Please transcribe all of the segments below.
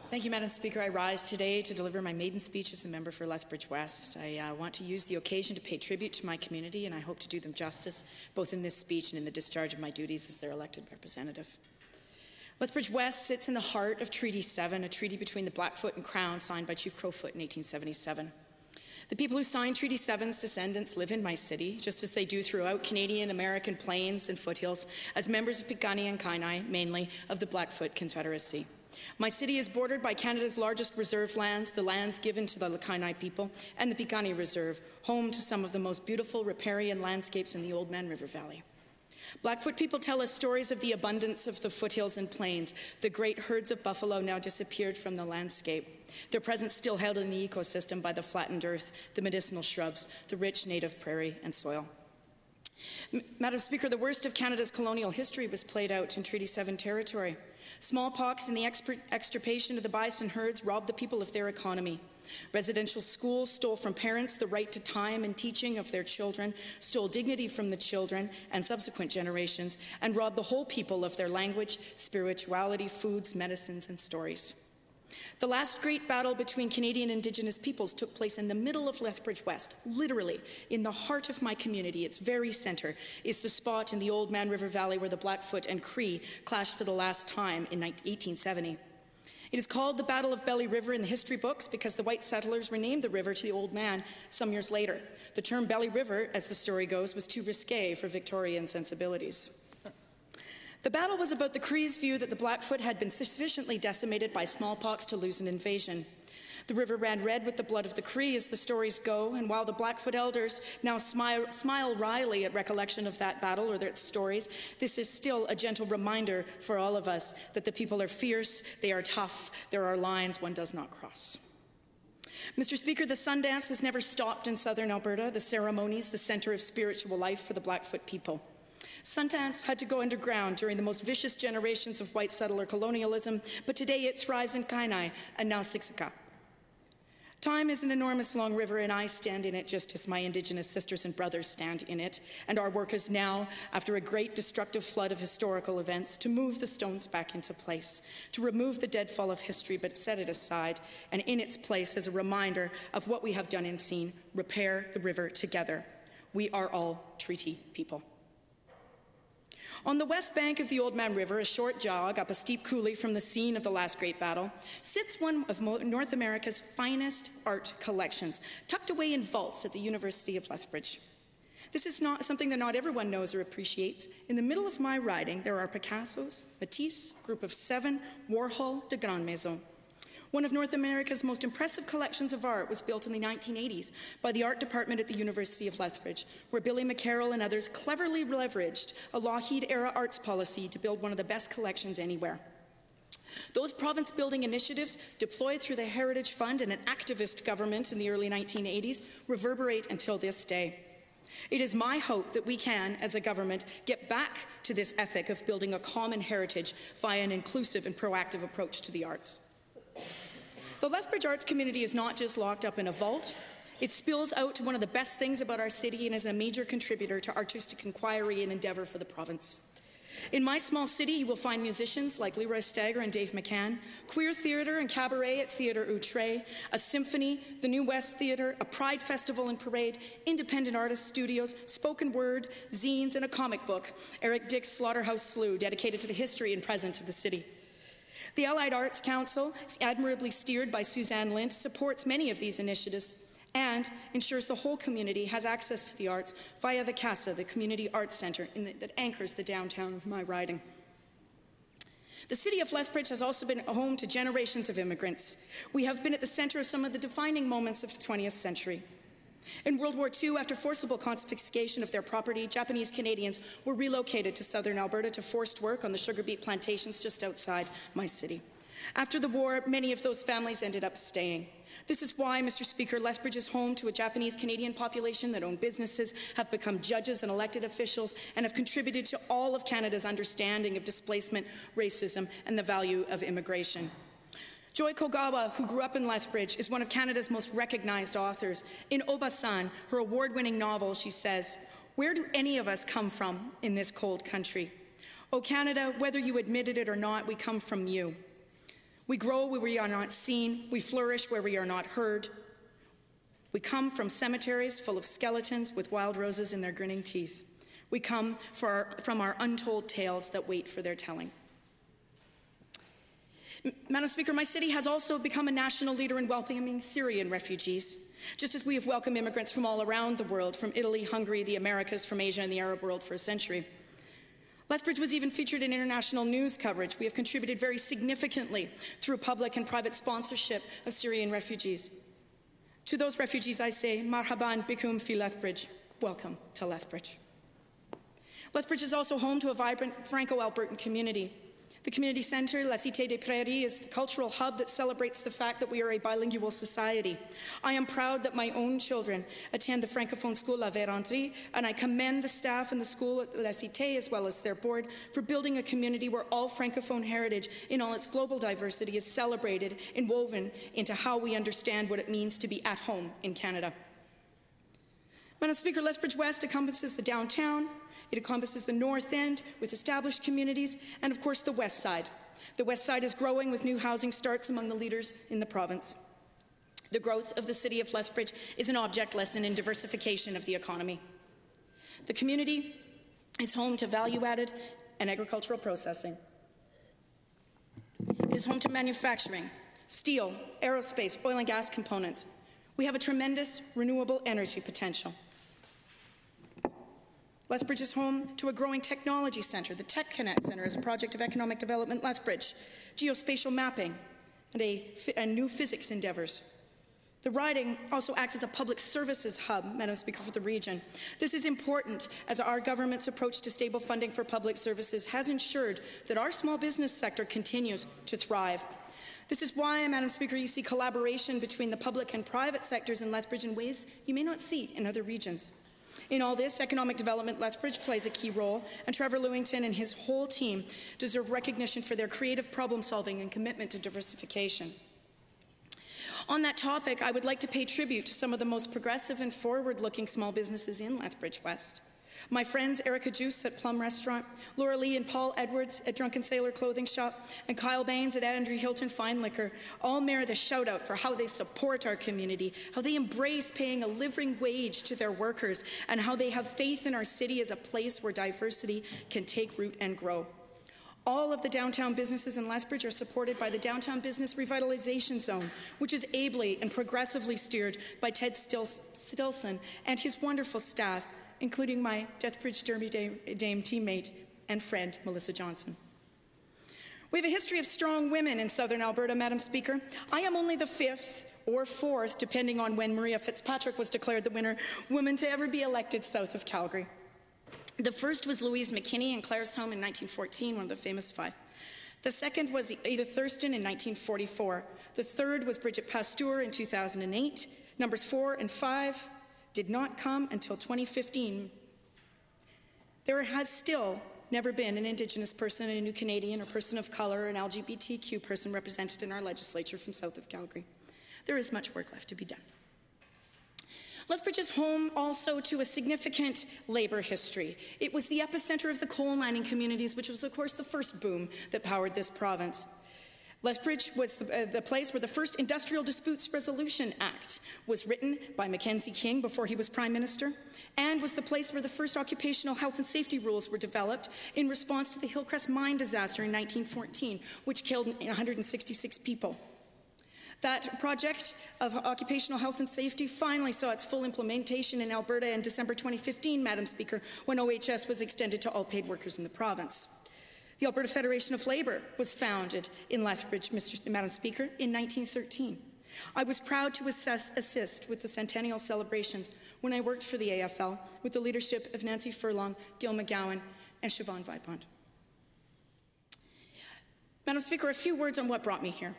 Thank you, Madam Speaker. I rise today to deliver my maiden speech as the member for Lethbridge West. I want to use the occasion to pay tribute to my community, and I hope to do them justice, both in this speech and in the discharge of my duties as their elected representative. Lethbridge West sits in the heart of Treaty 7, a treaty between the Blackfoot and Crown signed by Chief Crowfoot in 1877. The people who signed Treaty 7's descendants live in my city, just as they do throughout Canadian, American plains and foothills, as members of Piikani and Kainai, mainly of the Blackfoot Confederacy. My city is bordered by Canada's largest reserve lands, the lands given to the Kainai people, and the Piikani Reserve, home to some of the most beautiful riparian landscapes in the Oldman River Valley. Blackfoot people tell us stories of the abundance of the foothills and plains, the great herds of buffalo now disappeared from the landscape, their presence still held in the ecosystem by the flattened earth, the medicinal shrubs, the rich native prairie and soil. Madam Speaker, the worst of Canada's colonial history was played out in Treaty 7 territory. Smallpox and the extirpation of the bison herds robbed the people of their economy. Residential schools stole from parents the right to time and teaching of their children, stole dignity from the children and subsequent generations, and robbed the whole people of their language, spirituality, foods, medicines, and stories. The last great battle between Canadian Indigenous peoples took place in the middle of Lethbridge West, literally in the heart of my community. Its very centre is the spot in the Oldman River Valley where the Blackfoot and Cree clashed for the last time in 1870. It is called the Battle of Belly River in the history books because the white settlers renamed the river to the Oldman some years later. The term Belly River, as the story goes, was too risque for Victorian sensibilities. The battle was about the Cree's view that the Blackfoot had been sufficiently decimated by smallpox to lose an invasion. The river ran red with the blood of the Cree, as the stories go, and while the Blackfoot elders now smile wryly at recollection of that battle or their stories, this is still a gentle reminder for all of us that the people are fierce, they are tough, there are lines one does not cross. Mr. Speaker, the Sundance has never stopped in southern Alberta, the ceremonies, the centre of spiritual life for the Blackfoot people. Sundance had to go underground during the most vicious generations of white settler colonialism, but today it thrives in Kainai and now Siksika. Time is an enormous long river, and I stand in it just as my Indigenous sisters and brothers stand in it, and our work is now, after a great destructive flood of historical events, to move the stones back into place, to remove the deadfall of history but set it aside, and in its place as a reminder of what we have done and seen, repair the river together. We are all treaty people. On the west bank of the Oldman River, a short jog up a steep coulee from the scene of the last great battle, sits one of North America's finest art collections, tucked away in vaults at the University of Lethbridge. This is not something that not everyone knows or appreciates. In the middle of my riding, there are Picasso's, Matisse, Group of 7, Warhol, de Grande Maison. One of North America's most impressive collections of art was built in the 1980s by the art department at the University of Lethbridge, where Billy McCarroll and others cleverly leveraged a Lockheed-era arts policy to build one of the best collections anywhere. Those province-building initiatives, deployed through the Heritage Fund and an activist government in the early 1980s, reverberate until this day. It is my hope that we can, as a government, get back to this ethic of building a common heritage via an inclusive and proactive approach to the arts. The Lethbridge arts community is not just locked up in a vault. It spills out to one of the best things about our city and is a major contributor to artistic inquiry and endeavour for the province. In my small city, you will find musicians like Leroy Stagger and Dave McCann, queer theatre and cabaret at Theatre Outre, a symphony, the New West Theatre, a pride festival and parade, independent artist studios, spoken word, zines, and a comic book, Eric Dick's Slaughterhouse Slew, dedicated to the history and present of the city. The Allied Arts Council, admirably steered by Suzanne Lint, supports many of these initiatives and ensures the whole community has access to the arts via the CASA, the Community Arts Centre that anchors the downtown of my riding. The city of Lethbridge has also been home to generations of immigrants. We have been at the centre of some of the defining moments of the 20th century. In World War II, after forcible confiscation of their property, Japanese Canadians were relocated to southern Alberta to forced work on the sugar beet plantations just outside my city. After the war, many of those families ended up staying. This is why, Mr. Speaker, Lethbridge is home to a Japanese Canadian population that own businesses, have become judges and elected officials, and have contributed to all of Canada's understanding of displacement, racism, and the value of immigration. Joy Kogawa, who grew up in Lethbridge, is one of Canada's most recognized authors. In Obasan, her award-winning novel, she says, "Where do any of us come from in this cold country? Oh, Canada, whether you admitted it or not, we come from you. We grow where we are not seen. We flourish where we are not heard. We come from cemeteries full of skeletons with wild roses in their grinning teeth. We come from our untold tales that wait for their telling. Madam Speaker, my city has also become a national leader in welcoming Syrian refugees, just as we have welcomed immigrants from all around the world, from Italy, Hungary, the Americas, from Asia and the Arab world for a century. Lethbridge was even featured in international news coverage. We have contributed very significantly through public and private sponsorship of Syrian refugees. To those refugees I say, marhaban bikum fi Lethbridge, welcome to Lethbridge. Lethbridge is also home to a vibrant Franco-Albertan community. The community centre, La Cité des Prairies, is the cultural hub that celebrates the fact that we are a bilingual society. I am proud that my own children attend the Francophone school La Vérendrye, and I commend the staff and the school at La Cité, as well as their board, for building a community where all Francophone heritage in all its global diversity is celebrated and woven into how we understand what it means to be at home in Canada. Madam Speaker, Lethbridge West encompasses the downtown. It encompasses the North End with established communities, and of course the West Side. The West Side is growing with new housing starts among the leaders in the province. The growth of the city of Lethbridge is an object lesson in diversification of the economy. The community is home to value-added and agricultural processing. It is home to manufacturing, steel, aerospace, oil and gas components. We have a tremendous renewable energy potential. Lethbridge is home to a growing technology centre. The Tech Connect Centre is a project of economic development Lethbridge, geospatial mapping, and new physics endeavours. The riding also acts as a public services hub, Madam Speaker, for the region. This is important as our government's approach to stable funding for public services has ensured that our small business sector continues to thrive. This is why, Madam Speaker, you see collaboration between the public and private sectors in Lethbridge in ways you may not see in other regions. In all this, economic development Lethbridge plays a key role, and Trevor Lewington and his whole team deserve recognition for their creative problem-solving and commitment to diversification. On that topic, I would like to pay tribute to some of the most progressive and forward-looking small businesses in Lethbridge West. My friends Erica Juice at Plum Restaurant, Laura Lee and Paul Edwards at Drunken Sailor Clothing Shop, and Kyle Baines at Andrew Hilton Fine Liquor all merit a shout-out for how they support our community, how they embrace paying a living wage to their workers, and how they have faith in our city as a place where diversity can take root and grow. All of the downtown businesses in Lethbridge are supported by the Downtown Business Revitalization Zone, which is ably and progressively steered by Ted Stilson and his wonderful staff, including my Lethbridge Derby Dame teammate and friend, Melissa Johnson. We have a history of strong women in southern Alberta, Madam Speaker. I am only the fifth or fourth, depending on when Maria Fitzpatrick was declared the winner, woman to ever be elected south of Calgary. The first was Louise McKinney in Claresholm in 1914, one of the famous five. The second was Ada Thurston in 1944. The third was Bridget Pasteur in 2008. Numbers 4 and 5 did not come until 2015. There has still never been an Indigenous person, a New Canadian, or person of colour, or an LGBTQ person represented in our legislature from south of Calgary. There is much work left to be done. Lethbridge is home also to a significant labour history. It was the epicentre of the coal mining communities, which was, of course, the first boom that powered this province. Lethbridge was the place where the first Industrial Disputes Resolution Act was written by Mackenzie King before he was Prime Minister, and was the place where the first occupational health and safety rules were developed in response to the Hillcrest mine disaster in 1914, which killed 166 people. That project of occupational health and safety finally saw its full implementation in Alberta in December 2015, Madam Speaker, when OHS was extended to all paid workers in the province. The Alberta Federation of Labour was founded in Lethbridge, Madam Speaker, in 1913. I was proud to assist with the centennial celebrations when I worked for the AFL with the leadership of Nancy Furlong, Gil McGowan, and Siobhan Vipont. Madam Speaker, a few words on what brought me here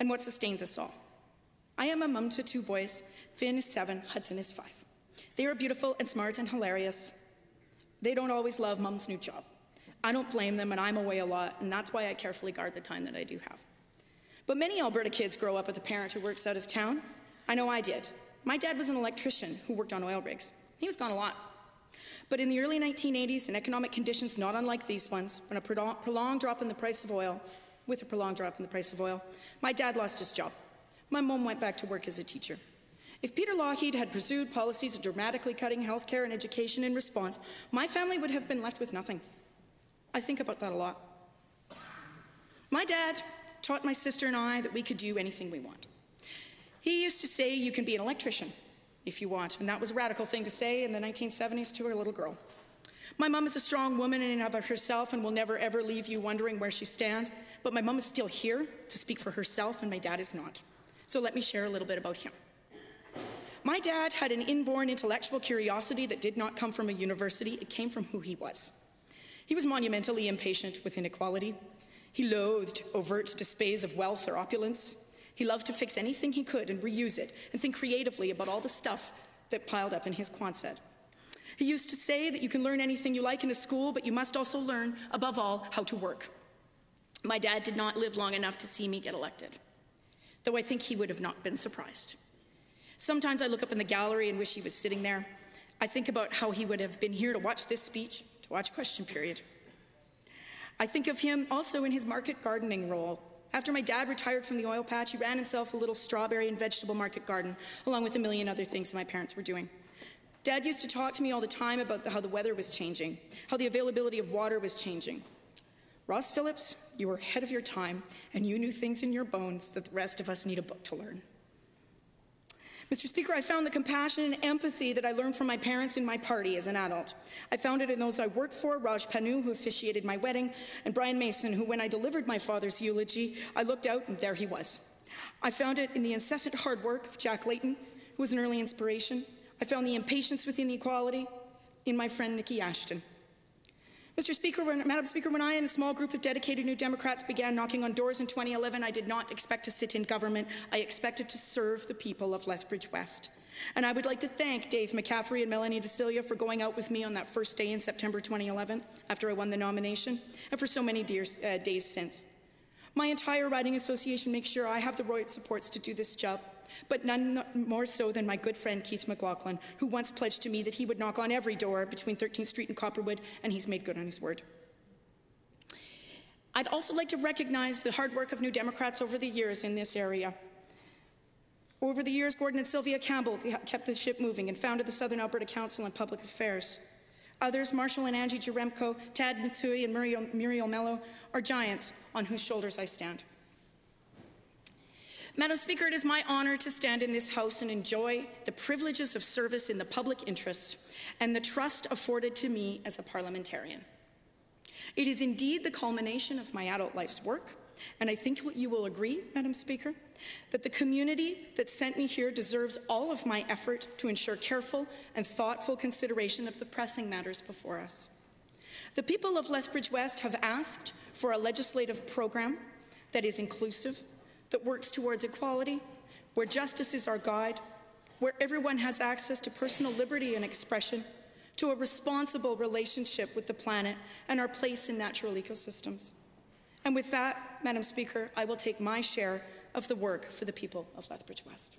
and what sustains us all. I am a mum to two boys. Finn is 7, Hudson is 5. They are beautiful and smart and hilarious. They don't always love Mum's new job. I don't blame them, and I'm away a lot, and that's why I carefully guard the time that I do have. But many Alberta kids grow up with a parent who works out of town. I know I did. My dad was an electrician who worked on oil rigs. He was gone a lot. But in the early 1980s, in economic conditions not unlike these ones, when a prolonged drop in the price of oil with a prolonged drop in the price of oil. My dad lost his job. My mom went back to work as a teacher. If Peter Lougheed had pursued policies of dramatically cutting health care and education in response, my family would have been left with nothing. I think about that a lot. My dad taught my sister and I that we could do anything we want. He used to say, you can be an electrician if you want, and that was a radical thing to say in the 1970s to her little girl. My mom is a strong woman in and of herself and will never ever leave you wondering where she stands, but my mom is still here to speak for herself and my dad is not. So let me share a little bit about him. My dad had an inborn intellectual curiosity that did not come from a university, it came from who he was. He was monumentally impatient with inequality. He loathed overt displays of wealth or opulence. He loved to fix anything he could and reuse it and think creatively about all the stuff that piled up in his Quonset. He used to say that you can learn anything you like in a school, but you must also learn, above all, how to work. My dad did not live long enough to see me get elected, though I think he would have not been surprised. Sometimes I look up in the gallery and wish he was sitting there. I think about how he would have been here to watch this speech, to watch question period. I think of him also in his market gardening role. After my dad retired from the oil patch, he ran himself a little strawberry and vegetable market garden, along with a million other things that my parents were doing. Dad used to talk to me all the time about how the weather was changing, how the availability of water was changing. Ross Phillips, you were ahead of your time, and you knew things in your bones that the rest of us need a book to learn. Mr. Speaker, I found the compassion and empathy that I learned from my parents in my party as an adult. I found it in those I worked for, Raj Panu, who officiated my wedding, and Brian Mason, who, when I delivered my father's eulogy, I looked out and there he was. I found it in the incessant hard work of Jack Layton, who was an early inspiration. I found the impatience with inequality in my friend Nikki Ashton. Madam Speaker, when I and a small group of dedicated New Democrats began knocking on doors in 2011, I did not expect to sit in government. I expected to serve the people of Lethbridge West. And I would like to thank Dave McCaffrey and Melanie DeCilia for going out with me on that first day in September 2011, after I won the nomination, and for so many days since. My entire riding association makes sure I have the right supports to do this job, but none more so than my good friend Keith McLaughlin, who once pledged to me that he would knock on every door between 13th Street and Copperwood, and he's made good on his word. I'd also like to recognize the hard work of New Democrats over the years in this area. Over the years, Gordon and Sylvia Campbell kept the ship moving and founded the Southern Alberta Council on Public Affairs. Others, Marshall and Angie Jaremko, Tad Mitsui, and Muriel Mello, are giants on whose shoulders I stand. Madam Speaker, it is my honour to stand in this House and enjoy the privileges of service in the public interest and the trust afforded to me as a parliamentarian. It is indeed the culmination of my adult life's work, and I think you will agree, Madam Speaker, that the community that sent me here deserves all of my effort to ensure careful and thoughtful consideration of the pressing matters before us. The people of Lethbridge West have asked for a legislative program that is inclusive, that works towards equality, where justice is our guide, where everyone has access to personal liberty and expression, to a responsible relationship with the planet and our place in natural ecosystems. And with that, Madam Speaker, I will take my share of the work for the people of Lethbridge West.